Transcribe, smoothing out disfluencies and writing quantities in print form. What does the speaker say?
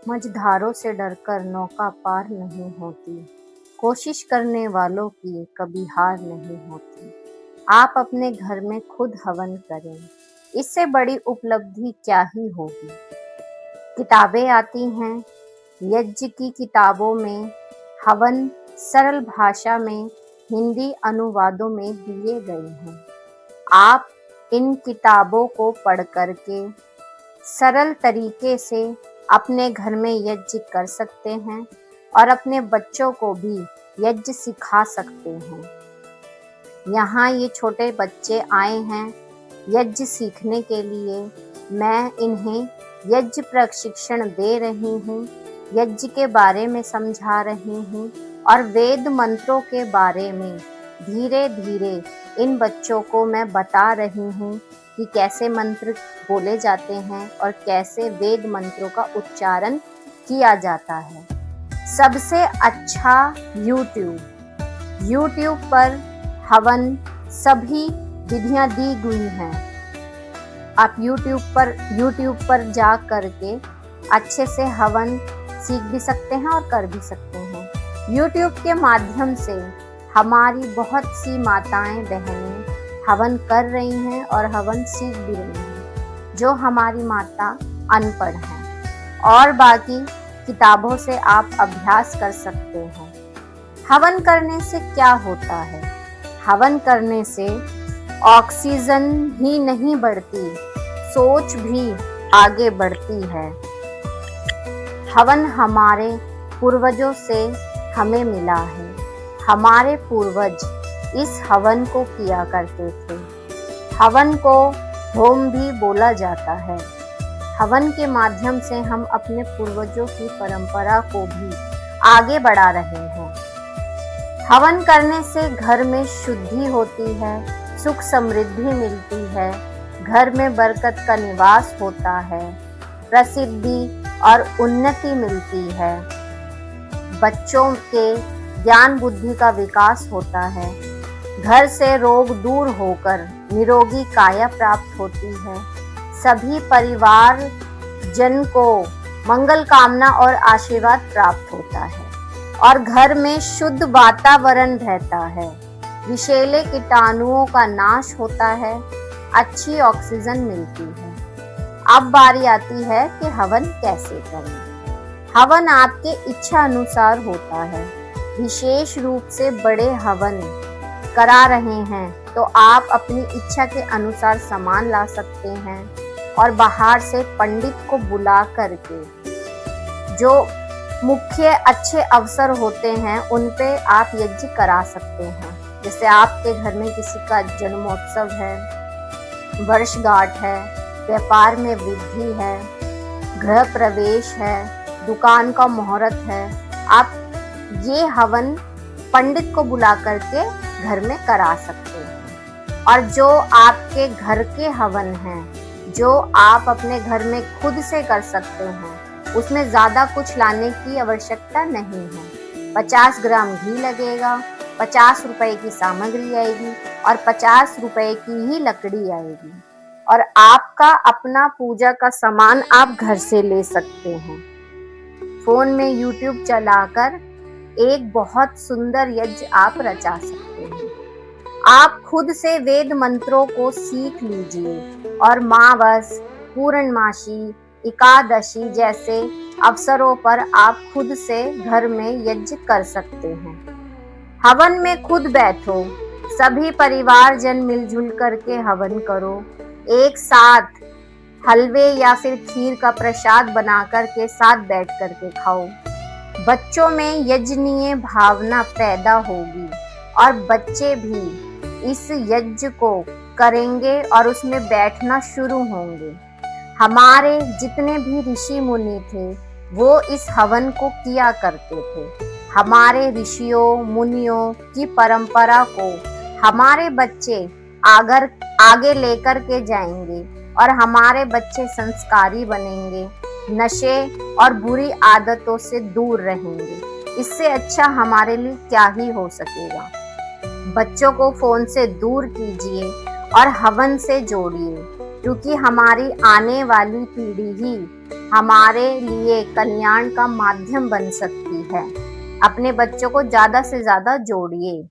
मझधारों से डरकर नौका पार नहीं होती, कोशिश करने वालों की कभी हार नहीं होती। आप अपने घर में खुद हवन करें, इससे बड़ी उपलब्धि क्या ही होगी। किताबें आती हैं, यज्ञ की किताबों में हवन सरल भाषा में हिंदी अनुवादों में दिए गए हैं। आप इन किताबों को पढ़ करके सरल तरीके से अपने घर में यज्ञ कर सकते हैं और अपने बच्चों को भी यज्ञ सिखा सकते हैं। यहाँ ये छोटे बच्चे आए हैं यज्ञ सीखने के लिए। मैं इन्हें यज्ञ प्रशिक्षण दे रही हूँ, यज्ञ के बारे में समझा रही हूँ और वेद मंत्रों के बारे में धीरे धीरे इन बच्चों को मैं बता रही हूँ कि कैसे मंत्र बोले जाते हैं और कैसे वेद मंत्रों का उच्चारण किया जाता है। सबसे अच्छा यूट्यूब पर हवन सभी विधियां दी हुई हैं। आप यूट्यूब पर जा करके अच्छे से हवन सीख भी सकते हैं और कर भी सकते हैं। यूट्यूब के माध्यम से हमारी बहुत सी माताएं बहनें हवन कर रही हैं और हवन सीख भी रही हैं, जो हमारी माता अनपढ़ हैं। और बाकी किताबों से आप अभ्यास कर सकते हैं। हवन करने से क्या होता है? हवन करने से ऑक्सीजन ही नहीं बढ़ती, सोच भी आगे बढ़ती है। हवन हमारे पूर्वजों से हमें मिला है। हमारे पूर्वज इस हवन को किया करते थे। हवन को होम भी बोला जाता है। हवन के माध्यम से हम अपने पूर्वजों की परंपरा को भी आगे बढ़ा रहे हैं। हवन करने से घर में शुद्धि होती है, सुख समृद्धि मिलती है, घर में बरकत का निवास होता है, प्रसिद्धि और उन्नति मिलती है, बच्चों के ज्ञान बुद्धि का विकास होता है, घर से रोग दूर होकर निरोगी काया प्राप्त होती है, सभी परिवार जन को मंगल कामना और आशीर्वाद प्राप्त होता है और घर में शुद्ध वातावरण रहता है, विषैले कीटाणुओं का नाश होता है, अच्छी ऑक्सीजन मिलती है। अब बारी आती है कि हवन कैसे करें। हवन आपके इच्छा अनुसार होता है। विशेष रूप से बड़े हवन करा रहे हैं तो आप अपनी इच्छा के अनुसार सामान ला सकते हैं और बाहर से पंडित को बुला करके जो मुख्य अच्छे अवसर होते हैं उन पे आप यज्ञ करा सकते हैं। जैसे आपके घर में किसी का जन्मोत्सव है, वर्षगांठ है, व्यापार में वृद्धि है, गृह प्रवेश है, दुकान का मुहूर्त है, आप ये हवन पंडित को बुला करके घर में करा सकते हैं। और जो आपके घर के हवन हैं, जो आप अपने घर में खुद से कर सकते हैं, उसमें ज़्यादा कुछ लाने की आवश्यकता नहीं है। 50 ग्राम घी लगेगा, 50 रुपए की सामग्री आएगी और 50 रुपए की ही लकड़ी आएगी और आपका अपना पूजा का सामान आप घर से ले सकते हैं। फोन में यूट्यूब चलाकर एक बहुत सुंदर यज्ञ आप रचा सकते हैं। आप खुद से वेद मंत्रों को सीख लीजिए और मावस, पूर्णमासी, एकादशी जैसे अवसरों पर आप खुद से घर में यज्ञ कर सकते हैं। हवन में खुद बैठो, सभी परिवारजन मिलजुल करके हवन करो। एक साथ हलवे या फिर खीर का प्रसाद बनाकर के साथ बैठ करके खाओ। बच्चों में यज्ञनीय भावना पैदा होगी और बच्चे भी इस यज्ञ को करेंगे और उसमें बैठना शुरू होंगे। हमारे जितने भी ऋषि मुनि थे वो इस हवन को किया करते थे। हमारे ऋषियों मुनियों की परंपरा को हमारे बच्चे आगे लेकर के जाएंगे और हमारे बच्चे संस्कारी बनेंगे, नशे और बुरी आदतों से दूर रहेंगे। इससे अच्छा हमारे लिए क्या ही हो सकेगा। बच्चों को फोन से दूर कीजिए और हवन से जोड़िए, क्योंकि हमारी आने वाली पीढ़ी ही हमारे लिए कल्याण का माध्यम बन सकती है। अपने बच्चों को ज़्यादा से ज़्यादा जोड़िए।